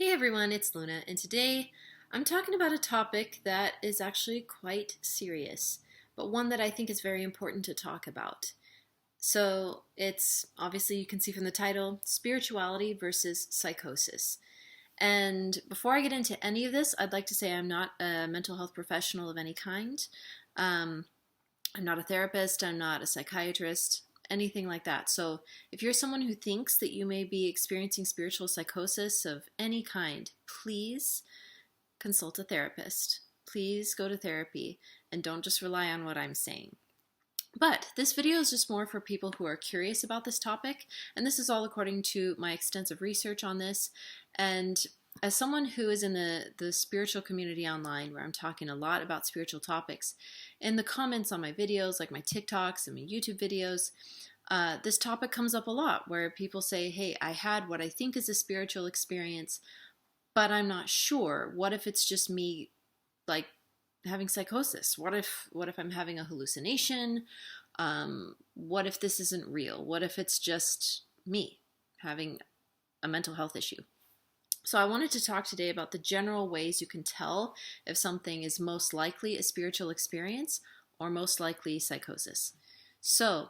Hey everyone, it's Luna, and today I'm talking about a topic that is actually quite serious, but one that I think is very important to talk about. So, it's obviously, you can see from the title, spirituality versus psychosis. And before I get into any of this, I'd like to say I'm not a mental health professional of any kind. Um, I'm not a therapist, I'm not a psychiatrist, anything like that. So, if you're someone who thinks that you may be experiencing spiritual psychosis of any kind, please consult a therapist. Please go to therapy and don't just rely on what I'm saying. But this video is just more for people who are curious about this topic, and this is all according to my extensive research on this. And as someone who is in the spiritual community online, where I'm talking a lot about spiritual topics, in the comments on my videos, like my TikToks and my YouTube videos, this topic comes up a lot, where people say, hey, I had what I think is a spiritual experience, but I'm not sure. What if it's just me, like, having psychosis? What if I'm having a hallucination? What if this isn't real? What if it's just me having a mental health issue? So I wanted to talk today about the general ways you can tell if something is most likely a spiritual experience or most likely psychosis. So,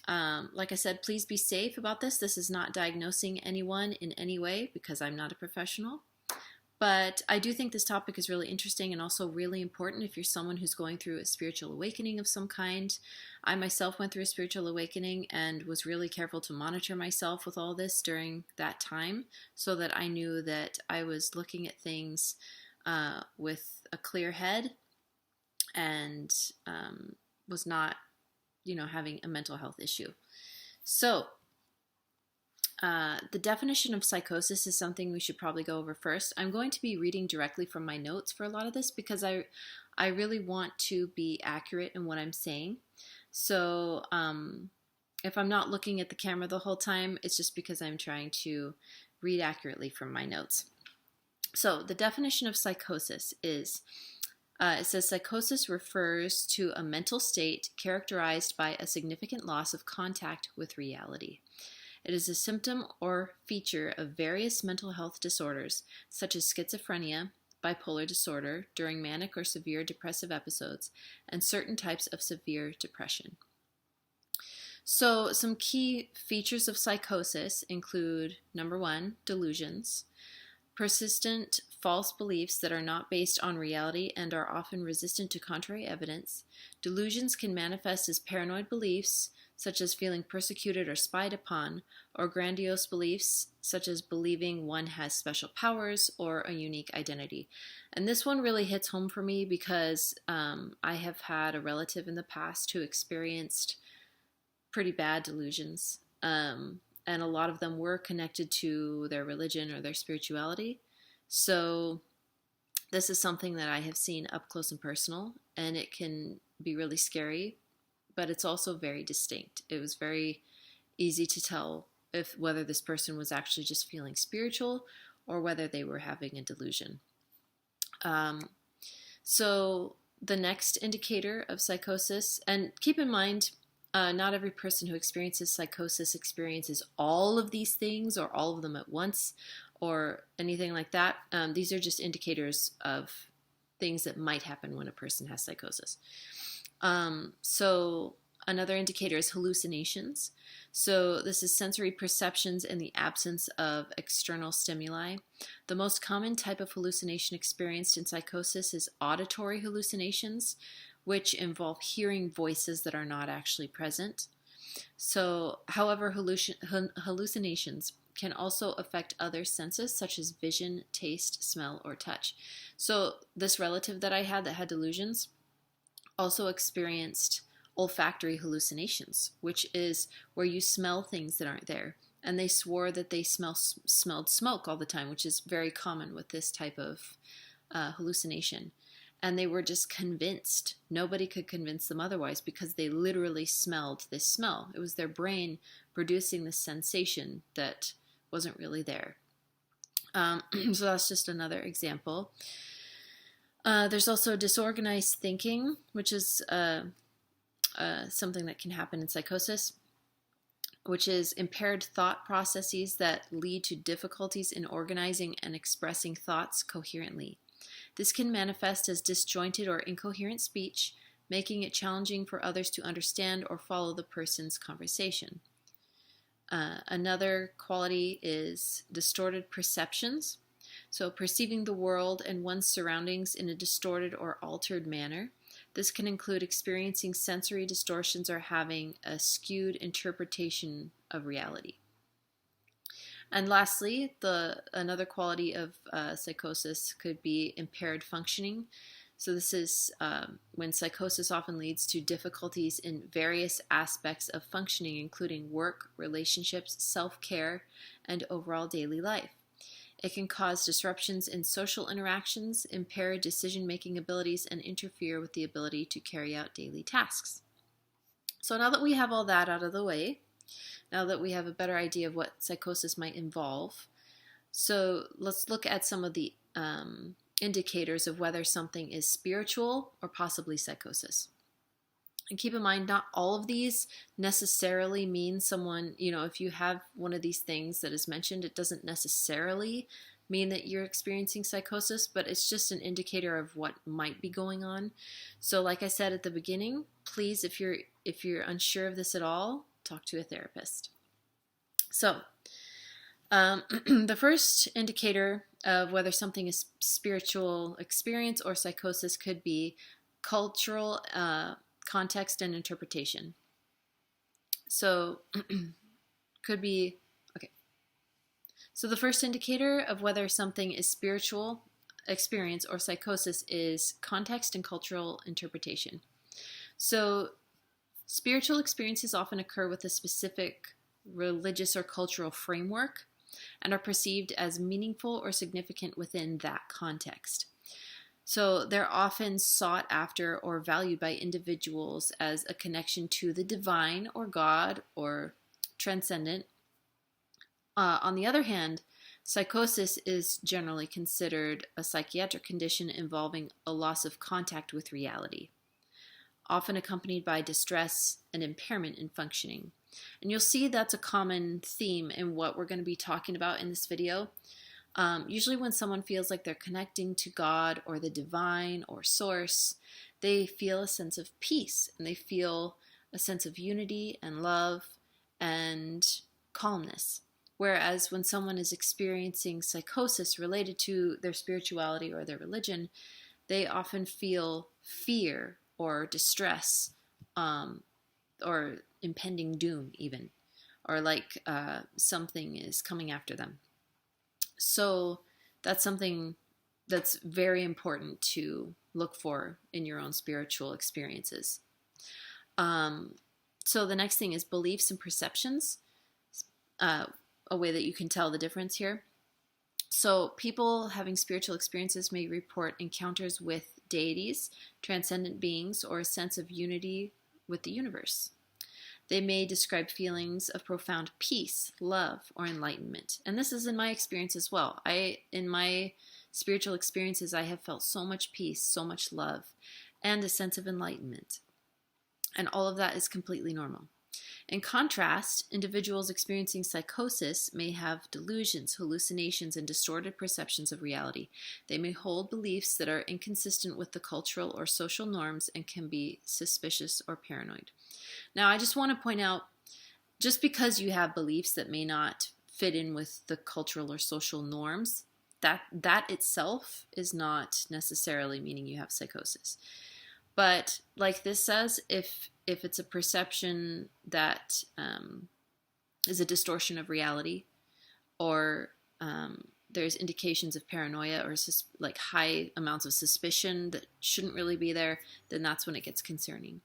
like I said, please be safe about this. This is not diagnosing anyone in any way because I'm not a professional. But I do think this topic is really interesting and also really important if you're someone who's going through a spiritual awakening of some kind. I myself went through a spiritual awakening and was really careful to monitor myself with all this during that time so that I knew that I was looking at things with a clear head and was not, having a mental health issue. So, the definition of psychosis is something we should probably go over first. I'm going to be reading directly from my notes for a lot of this because I really want to be accurate in what I'm saying. So if I'm not looking at the camera the whole time, it's just because I'm trying to read accurately from my notes. So the definition of psychosis is, it says psychosis refers to a mental state characterized by a significant loss of contact with reality. It is a symptom or feature of various mental health disorders, such as schizophrenia, bipolar disorder during manic or severe depressive episodes, and certain types of severe depression. So, some key features of psychosis include, number one, delusions, persistent false beliefs that are not based on reality and are often resistant to contrary evidence. Delusions can manifest as paranoid beliefs, such as feeling persecuted or spied upon, or grandiose beliefs, such as believing one has special powers or a unique identity. And this one really hits home for me because I have had a relative in the past who experienced pretty bad delusions. And a lot of them were connected to their religion or their spirituality. So this is something that I have seen up close and personal, and it can be really scary, but it's also very distinct. It was very easy to tell whether this person was actually just feeling spiritual or whether they were having a delusion. So the next indicator of psychosis, and keep in mind, not every person who experiences psychosis experiences all of these things or all of them at once or anything like that. These are just indicators of things that might happen when a person has psychosis. So another indicator is hallucinations. So this is sensory perceptions in the absence of external stimuli. The most common type of hallucination experienced in psychosis is auditory hallucinations, which involve hearing voices that are not actually present. So, however, hallucinations can also affect other senses such as vision, taste, smell, or touch. So this relative that I had that had delusions also experienced olfactory hallucinations, which is where you smell things that aren't there. And they swore that they smelled smoke all the time, which is very common with this type of hallucination. And they were just convinced. Nobody could convince them otherwise because they literally smelled this smell. It was their brain producing this sensation that wasn't really there. So that's just another example. There's also disorganized thinking, which is something that can happen in psychosis. which is impaired thought processes that lead to difficulties in organizing and expressing thoughts coherently. This can manifest as disjointed or incoherent speech, making it challenging for others to understand or follow the person's conversation. Another quality is distorted perceptions. So, perceiving the world and one's surroundings in a distorted or altered manner. This can include experiencing sensory distortions or having a skewed interpretation of reality. And lastly, another quality of psychosis could be impaired functioning. So this is when psychosis often leads to difficulties in various aspects of functioning, including work, relationships, self-care, and overall daily life. It can cause disruptions in social interactions, impair decision-making abilities, and interfere with the ability to carry out daily tasks. So now that we have all that out of the way, now that we have a better idea of what psychosis might involve, so let's look at some of the indicators of whether something is spiritual or possibly psychosis. And keep in mind, not all of these necessarily mean someone, if you have one of these things that is mentioned, it doesn't necessarily mean that you're experiencing psychosis, but it's just an indicator of what might be going on. So like I said at the beginning, please, if you're unsure of this at all, talk to a therapist. So the first indicator of whether something is spiritual experience or psychosis could be cultural context and interpretation. So could be, okay. So the first indicator of whether something is spiritual experience or psychosis is context and cultural interpretation. So spiritual experiences often occur with a specific religious or cultural framework and are perceived as meaningful or significant within that context. So they're often sought after or valued by individuals as a connection to the divine or God or transcendent. On the other hand, psychosis is generally considered a psychiatric condition involving a loss of contact with reality, often accompanied by distress and impairment in functioning. And you'll see that's a common theme in what we're going to be talking about in this video. Usually when someone feels like they're connecting to God or the divine or source, they feel a sense of peace and they feel a sense of unity and love and calmness. Whereas when someone is experiencing psychosis related to their spirituality or their religion, they often feel fear or distress or impending doom even, or like something is coming after them. So that's something that's very important to look for in your own spiritual experiences. So the next thing is beliefs and perceptions, a way that you can tell the difference here. So people having spiritual experiences may report encounters with deities, transcendent beings, or a sense of unity with the universe. They may describe feelings of profound peace, love, or enlightenment. And this is in my experience as well. In my spiritual experiences, I have felt so much peace, so much love, and a sense of enlightenment. And all of that is completely normal. In contrast, individuals experiencing psychosis may have delusions, hallucinations, and distorted perceptions of reality. They may hold beliefs that are inconsistent with the cultural or social norms and can be suspicious or paranoid. Now, I just want to point out, just because you have beliefs that may not fit in with the cultural or social norms, that itself is not necessarily meaning you have psychosis. But like this says, if it's a perception that is a distortion of reality, or there's indications of paranoia or like high amounts of suspicion that shouldn't really be there, then that's when it gets concerning.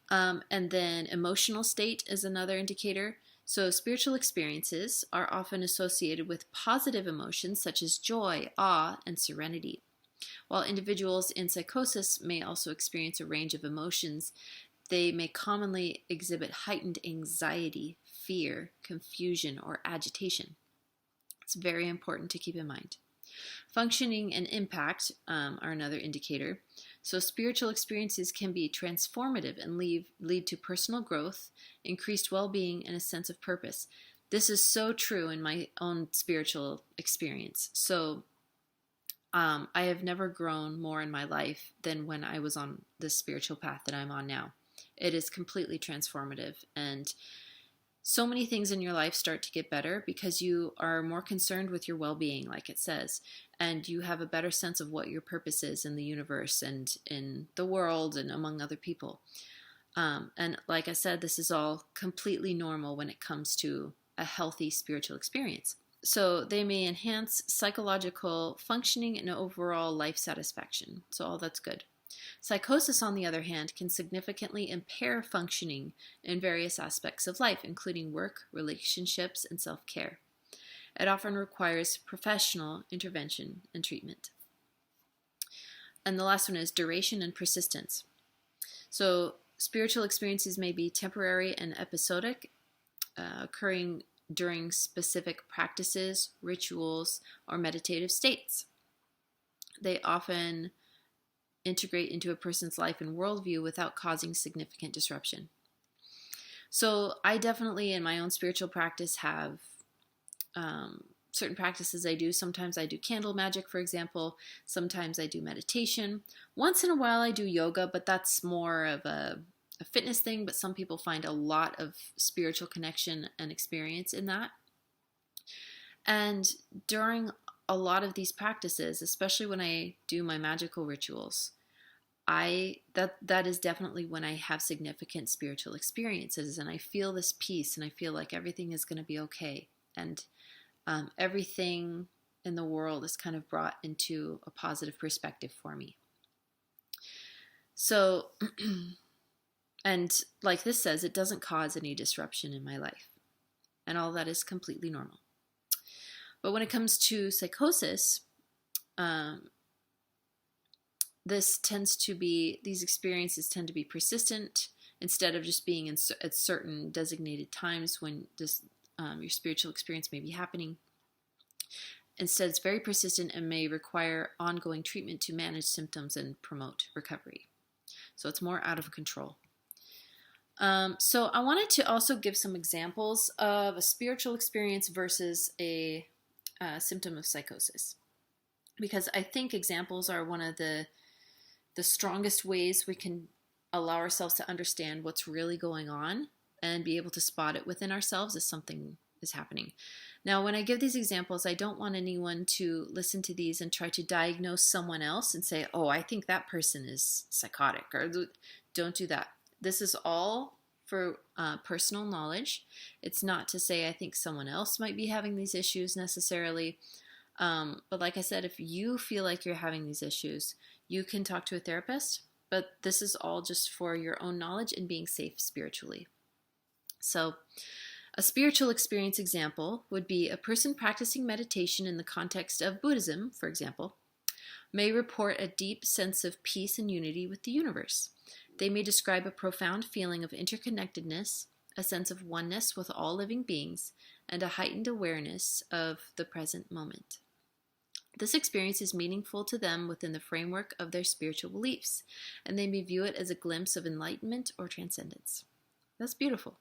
And then emotional state is another indicator. So spiritual experiences are often associated with positive emotions such as joy, awe, and serenity. While individuals in psychosis may also experience a range of emotions, they may commonly exhibit heightened anxiety, fear, confusion, or agitation. It's very important to keep in mind. Functioning and impact are another indicator. So, spiritual experiences can be transformative and lead to personal growth, increased well being, and a sense of purpose. This is so true in my own spiritual experience. So, I have never grown more in my life than when I was on this spiritual path that I'm on now. It is completely transformative, and so many things in your life start to get better because you are more concerned with your well-being, like it says, and you have a better sense of what your purpose is in the universe and in the world and among other people. And like I said, this is all completely normal when it comes to a healthy spiritual experience. So they may enhance psychological functioning and overall life satisfaction. So all that's good. Psychosis, on the other hand, can significantly impair functioning in various aspects of life, including work, relationships, and self-care. It often requires professional intervention and treatment. And the last one is duration and persistence. So spiritual experiences may be temporary and episodic, occurring during specific practices, rituals, or meditative states. They often integrate into a person's life and worldview without causing significant disruption. So I definitely, in my own spiritual practice, have certain practices I do. Sometimes I do candle magic, for example. Sometimes I do meditation. Once in a while I do yoga, but that's more of a fitness thing, but some people find a lot of spiritual connection and experience in that. And during a lot of these practices, especially when I do my magical rituals, that is definitely when I have significant spiritual experiences, and I feel this peace, and I feel like everything is going to be okay, and everything in the world is kind of brought into a positive perspective for me. So, and like this says, it doesn't cause any disruption in my life, and all that is completely normal. But when it comes to psychosis, these experiences tend to be persistent instead of just being at certain designated times when your spiritual experience may be happening. Instead, it's very persistent and may require ongoing treatment to manage symptoms and promote recovery. So it's more out of control. So I wanted to also give some examples of a spiritual experience versus a symptom of psychosis, because I think examples are one of the strongest ways we can allow ourselves to understand what's really going on and be able to spot it within ourselves as something is happening. Now, when I give these examples, I don't want anyone to listen to these and try to diagnose someone else and say, oh, I think that person is psychotic, or don't do that. This is all for personal knowledge. It's not to say I think someone else might be having these issues necessarily. But like I said, if you feel like you're having these issues, you can talk to a therapist, but this is all just for your own knowledge and being safe spiritually. So a spiritual experience example would be a person practicing meditation in the context of Buddhism, for example, may report a deep sense of peace and unity with the universe. They may describe a profound feeling of interconnectedness, a sense of oneness with all living beings, and a heightened awareness of the present moment. This experience is meaningful to them within the framework of their spiritual beliefs, and they may view it as a glimpse of enlightenment or transcendence. That's beautiful.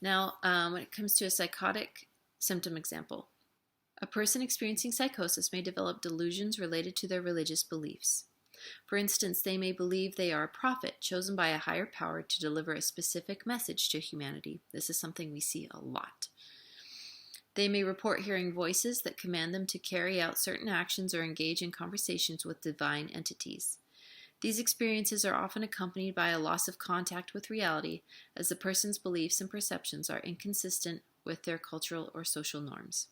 Now, when it comes to a psychotic symptom example, a person experiencing psychosis may develop delusions related to their religious beliefs. For instance, they may believe they are a prophet chosen by a higher power to deliver a specific message to humanity. This is something we see a lot. They may report hearing voices that command them to carry out certain actions or engage in conversations with divine entities. These experiences are often accompanied by a loss of contact with reality, as the person's beliefs and perceptions are inconsistent with their cultural or social norms.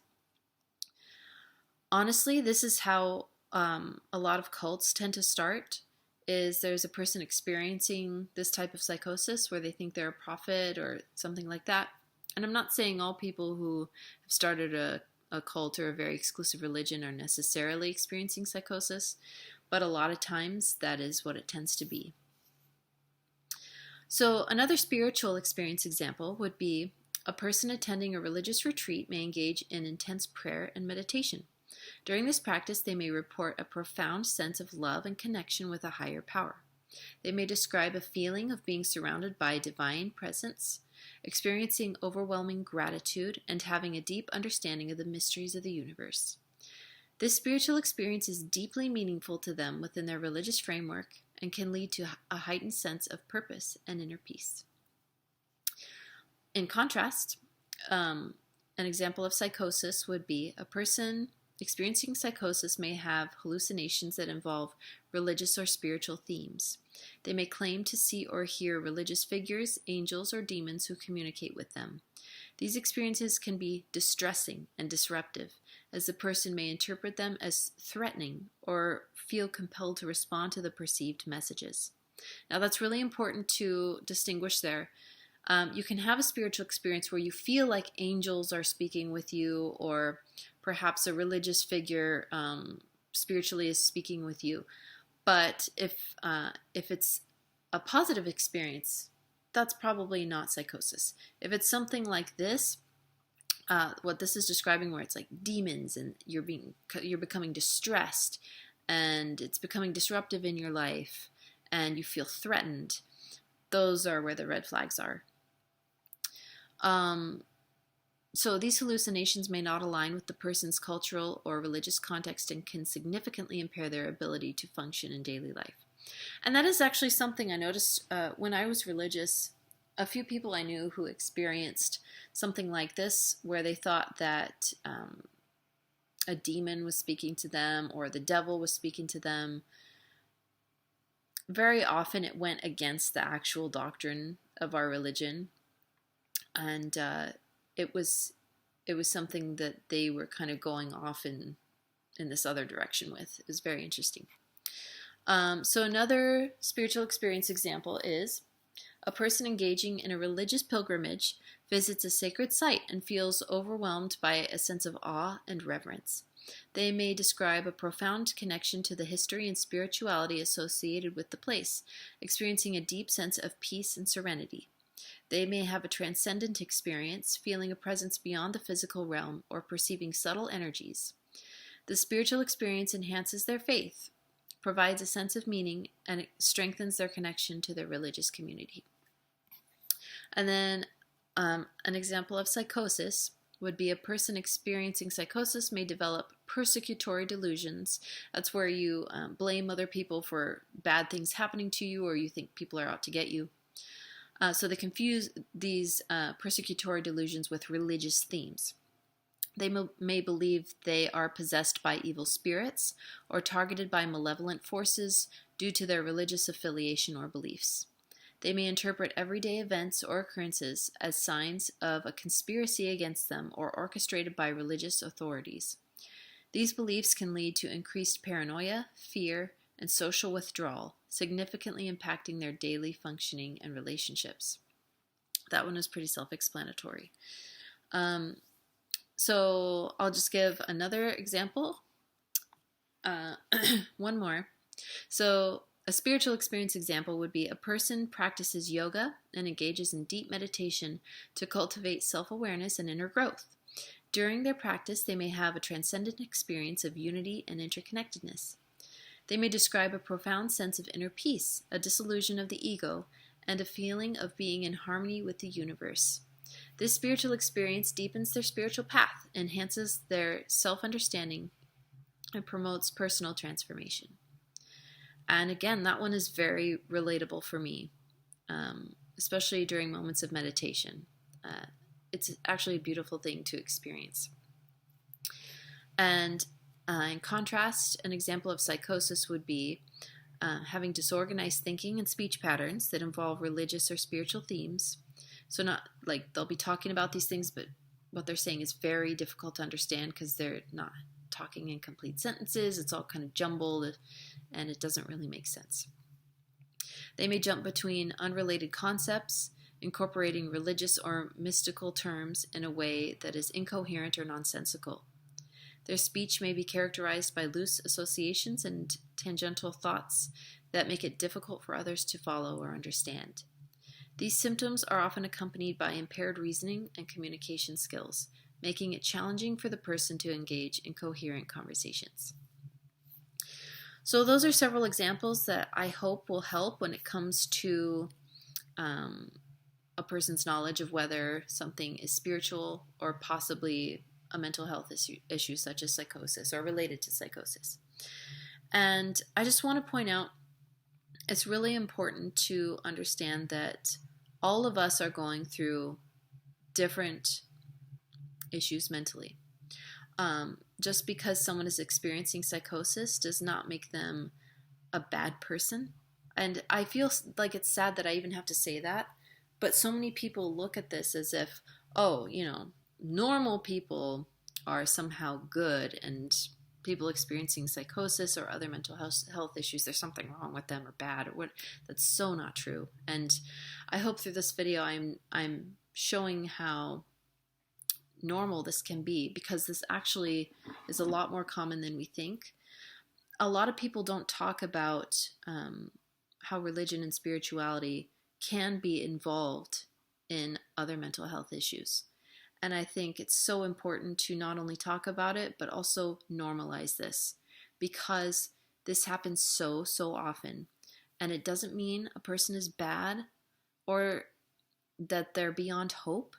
Honestly, this is how a lot of cults tend to start. Is there's a person experiencing this type of psychosis where they think they're a prophet or something like that. And I'm not saying all people who have started a cult or a very exclusive religion are necessarily experiencing psychosis, but a lot of times that is what it tends to be. So another spiritual experience example would be a person attending a religious retreat may engage in intense prayer and meditation. During this practice, they may report a profound sense of love and connection with a higher power. They may describe a feeling of being surrounded by divine presence, experiencing overwhelming gratitude, and having a deep understanding of the mysteries of the universe. This spiritual experience is deeply meaningful to them within their religious framework and can lead to a heightened sense of purpose and inner peace. In contrast, an example of psychosis would be a person experiencing psychosis may have hallucinations that involve religious or spiritual themes. They may claim to see or hear religious figures, angels, or demons who communicate with them. These experiences can be distressing and disruptive, as the person may interpret them as threatening or feel compelled to respond to the perceived messages. Now, that's really important to distinguish there. You can have a spiritual experience where you feel like angels are speaking with you, or perhaps a religious figure spiritually is speaking with you. But if it's a positive experience, that's probably not psychosis. If it's something like this, what this is describing, where it's like demons and you're becoming distressed and it's becoming disruptive in your life and you feel threatened, those are where the red flags are. So these hallucinations may not align with the person's cultural or religious context and can significantly impair their ability to function in daily life. And that is actually something I noticed when I was religious. A few people I knew who experienced something like this, where they thought that a demon was speaking to them or the devil was speaking to them. Very often it went against the actual doctrine of our religion. And it was something that they were kind of going off in this other direction with. It was very interesting. So another spiritual experience example is a person engaging in a religious pilgrimage visits a sacred site and feels overwhelmed by a sense of awe and reverence. They may describe a profound connection to the history and spirituality associated with the place, experiencing a deep sense of peace and serenity. They may have a transcendent experience, feeling a presence beyond the physical realm or perceiving subtle energies. The spiritual experience enhances their faith, provides a sense of meaning, and it strengthens their connection to their religious community. And then an example of psychosis would be a person experiencing psychosis may develop persecutory delusions. That's where you blame other people for bad things happening to you, or you think people are out to get you. So they confuse these persecutory delusions with religious themes. They may believe they are possessed by evil spirits or targeted by malevolent forces due to their religious affiliation or beliefs. They may interpret everyday events or occurrences as signs of a conspiracy against them or orchestrated by religious authorities. These beliefs can lead to increased paranoia, fear, and social withdrawal, significantly impacting their daily functioning and relationships. That one is pretty self-explanatory. So I'll just give another example. One more. So a spiritual experience example would be a person practices yoga and engages in deep meditation to cultivate self-awareness and inner growth. During their practice, they may have a transcendent experience of unity and interconnectedness. They may describe a profound sense of inner peace, a dissolution of the ego, and a feeling of being in harmony with the universe. This spiritual experience deepens their spiritual path, enhances their self-understanding, and promotes personal transformation. And again, that one is very relatable for me, especially during moments of meditation. It's actually a beautiful thing to experience. And in contrast, an example of psychosis would be having disorganized thinking and speech patterns that involve religious or spiritual themes. So not like they'll be talking about these things, but what they're saying is very difficult to understand because they're not talking in complete sentences. It's all kind of jumbled and it doesn't really make sense. They may jump between unrelated concepts, incorporating religious or mystical terms in a way that is incoherent or nonsensical. Their speech may be characterized by loose associations and tangential thoughts that make it difficult for others to follow or understand. These symptoms are often accompanied by impaired reasoning and communication skills, making it challenging for the person to engage in coherent conversations. So those are several examples that I hope will help when it comes to a person's knowledge of whether something is spiritual or possibly a mental health issue such as psychosis or related to psychosis. And I just want to point out, it's really important to understand that all of us are going through different issues mentally. Just because someone is experiencing psychosis does not make them a bad person. And I feel like it's sad that I even have to say that, but so many people look at this as if, oh, normal people are somehow good, and people experiencing psychosis or other mental health issues, there's something wrong with them or bad or what. That's so not true. And I hope through this video I'm showing how normal this can be, because this actually is a lot more common than we think. A lot of people don't talk about how religion and spirituality can be involved in other mental health issues. And I think it's so important to not only talk about it, but also normalize this, because this happens so often. And it doesn't mean a person is bad or that they're beyond hope.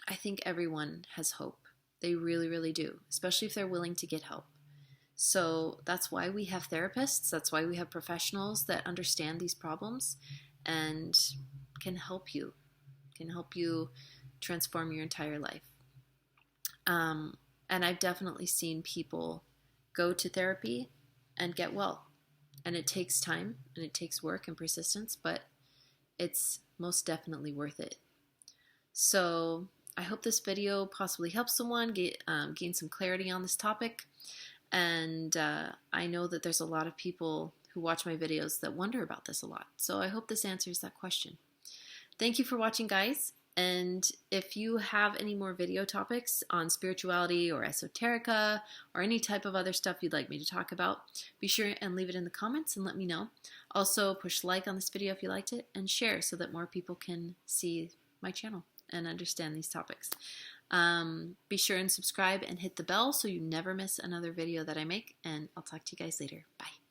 I think everyone has hope. They really do, especially if they're willing to get help. So that's why we have therapists. That's why we have professionals that understand these problems and can help you transform your entire life. And I've definitely seen people go to therapy and get well. And it takes time and it takes work and persistence, but it's most definitely worth it. So I hope this video possibly helps someone gain some clarity on this topic. And I know that there's a lot of people who watch my videos that wonder about this a lot. So I hope this answers that question. Thank you for watching, guys. And if you have any more video topics on spirituality or esoterica or any type of other stuff you'd like me to talk about, be sure and leave it in the comments and let me know. Also, push like on this video if you liked it and share so that more people can see my channel and understand these topics. Be sure and subscribe and hit the bell so you never miss another video that I make, and I'll talk to you guys later. Bye.